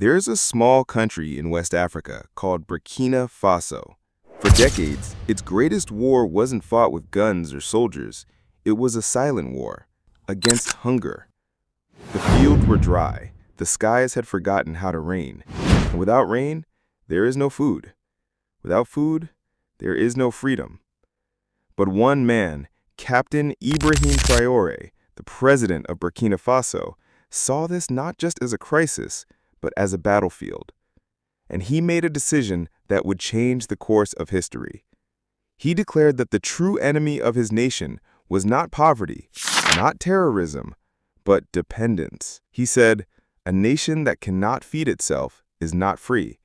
There's a small country in West Africa called Burkina Faso. For decades, its greatest war wasn't fought with guns or soldiers. It was a silent war against hunger. The fields were dry. The skies had forgotten how to rain. And without rain, there is no food. Without food, there is no freedom. But one man, Captain Ibrahim Traoré, the president of Burkina Faso, saw this not just as a crisis, but as a battlefield. And he made a decision that would change the course of history. He declared that the true enemy of his nation was not poverty, not terrorism, but dependence. He said, "A nation that cannot feed itself is not free.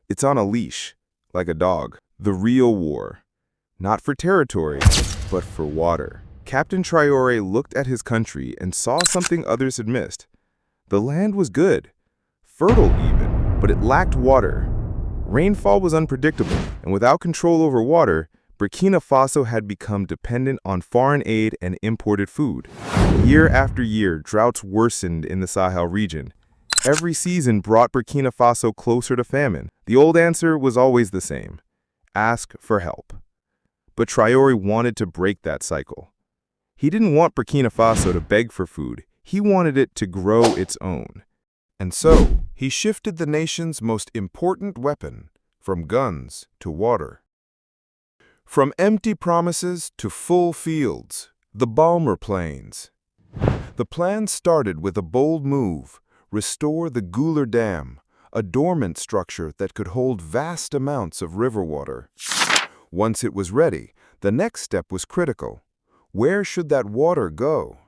It's on a leash, like a dog." The real war, not for territory, but for water. Captain Traoré looked at his country and saw something others had missed. The land was good, fertile even, but it lacked water. Rainfall was unpredictable, and without control over water, Burkina Faso had become dependent on foreign aid and imported food. Year after year, droughts worsened in the Sahel region. Every season brought Burkina Faso closer to famine. The old answer was always the same: ask for help. But Traoré wanted to break that cycle. He didn't want Burkina Faso to beg for food. He wanted it to grow its own. And so, he shifted the nation's most important weapon from guns to water. From empty promises to full fields, the Balmer Plains. The plan started with a bold move: restore the Guler Dam, a dormant structure that could hold vast amounts of river water. Once it was ready, the next step was critical. Where should that water go?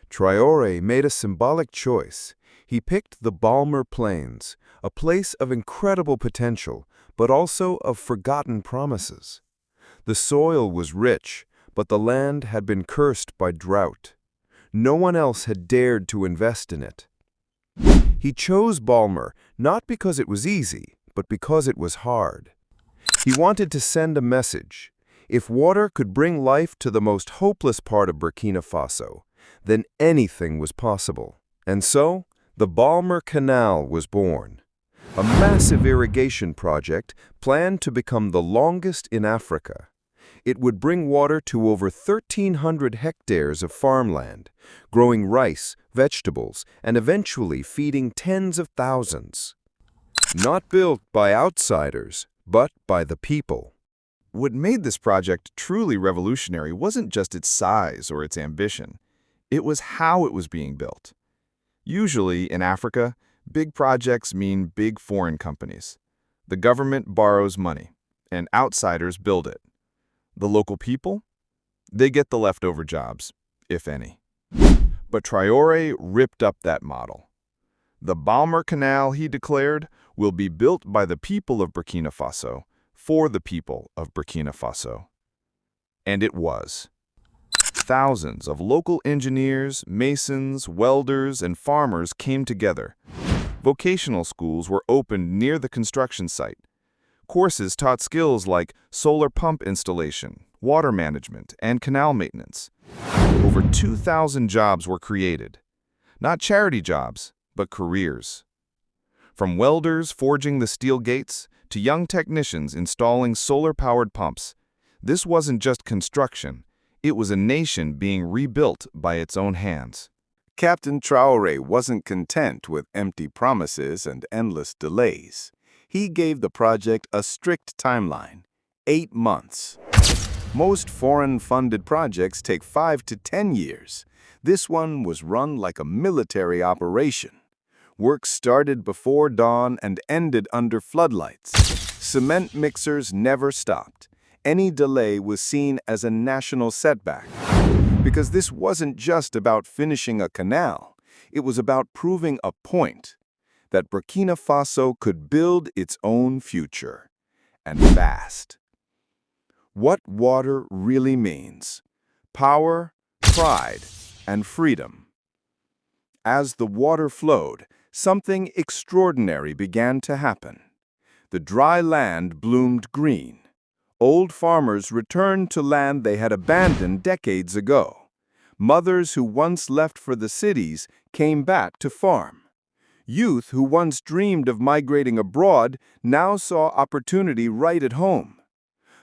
Traoré made a symbolic choice. He picked the Balmer Plains, a place of incredible potential, but also of forgotten promises. The soil was rich, but the land had been cursed by drought. No one else had dared to invest in it. He chose Balmer not because it was easy, but because it was hard. He wanted to send a message. If water could bring life to the most hopeless part of Burkina Faso, then anything was possible. And so, the Balmer Canal was born, a massive irrigation project planned to become the longest in Africa. It would bring water to over 1,300 hectares of farmland, growing rice, vegetables, and eventually feeding tens of thousands. Not built by outsiders, but by the people. What made this project truly revolutionary wasn't just its size or its ambition. It was how it was being built. Usually, in Africa, big projects mean big foreign companies. The government borrows money, and outsiders build it. The local people? They get the leftover jobs, if any. But Traoré ripped up that model. The Balmer Canal, he declared, will be built by the people of Burkina Faso, for the people of Burkina Faso. And it was. Thousands of local engineers, masons, welders, and farmers came together. Vocational schools were opened near the construction site. Courses taught skills like solar pump installation, water management, and canal maintenance. Over 2,000 jobs were created. Not charity jobs, but careers. From welders forging the steel gates to young technicians installing solar-powered pumps, this wasn't just construction. It was a nation being rebuilt by its own hands. Captain Traoré wasn't content with empty promises and endless delays. He gave the project a strict timeline: 8 months. Most foreign-funded projects take 5 to 10 years. This one was run like a military operation. Work started before dawn and ended under floodlights. Cement mixers never stopped. Any delay was seen as a national setback. Because this wasn't just about finishing a canal, it was about proving a point: that Burkina Faso could build its own future, and fast. What water really means: power, pride, and freedom. As the water flowed, something extraordinary began to happen. The dry land bloomed green. Old farmers returned to land they had abandoned decades ago. Mothers who once left for the cities came back to farm. Youth who once dreamed of migrating abroad now saw opportunity right at home.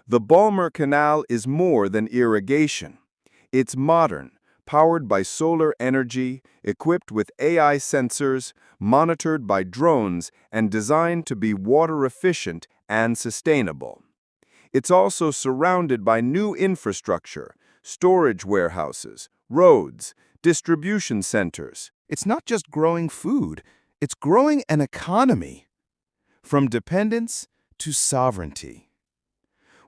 The Balmer Canal is more than irrigation. It's modern, powered by solar energy, equipped with AI sensors, monitored by drones, and designed to be water-efficient and sustainable. It's also surrounded by new infrastructure, storage warehouses, roads, distribution centers. It's not just growing food, it's growing an economy. From dependence to sovereignty.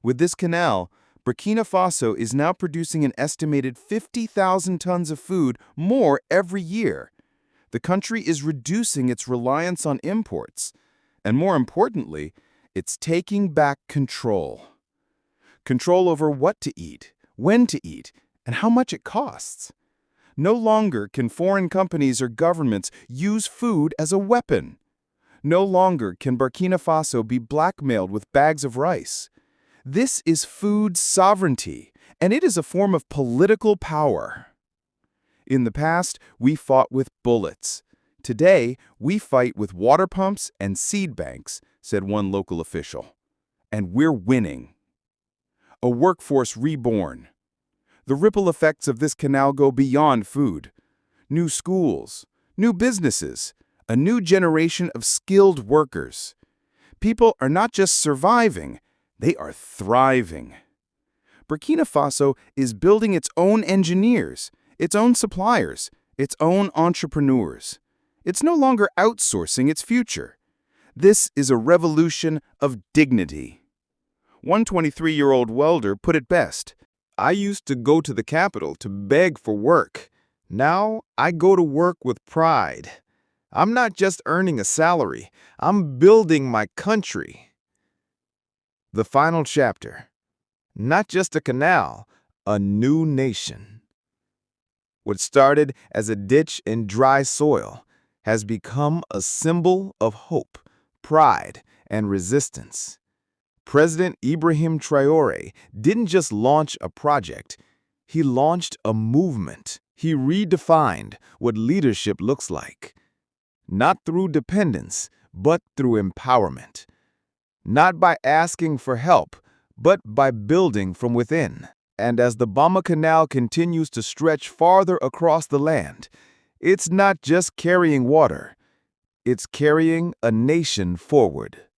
With this canal, Burkina Faso is now producing an estimated 50,000 tons of food more every year. The country is reducing its reliance on imports. And more importantly, it's taking back control. Control over what to eat, when to eat, and how much it costs. No longer can foreign companies or governments use food as a weapon. No longer can Burkina Faso be blackmailed with bags of rice. This is food sovereignty, and it is a form of political power. In the past, we fought with bullets. Today, we fight with water pumps and seed banks, said one local official. And we're winning. A workforce reborn. The ripple effects of this canal go beyond food. New schools, new businesses, a new generation of skilled workers. People are not just surviving, they are thriving. Burkina Faso is building its own engineers, its own suppliers, its own entrepreneurs. It's no longer outsourcing its future. This is a revolution of dignity. One 23-year-old welder put it best. I used to go to the capital to beg for work. Now I go to work with pride. I'm not just earning a salary, I'm building my country. The final chapter. Not just a canal, a new nation. What started as a ditch in dry soil has become a symbol of hope, pride, and resistance. President Ibrahim Traoré didn't just launch a project, he launched a movement. He redefined what leadership looks like. Not through dependence, but through empowerment. Not by asking for help, but by building from within. And as the Balmer Canal continues to stretch farther across the land, it's not just carrying water, it's carrying a nation forward.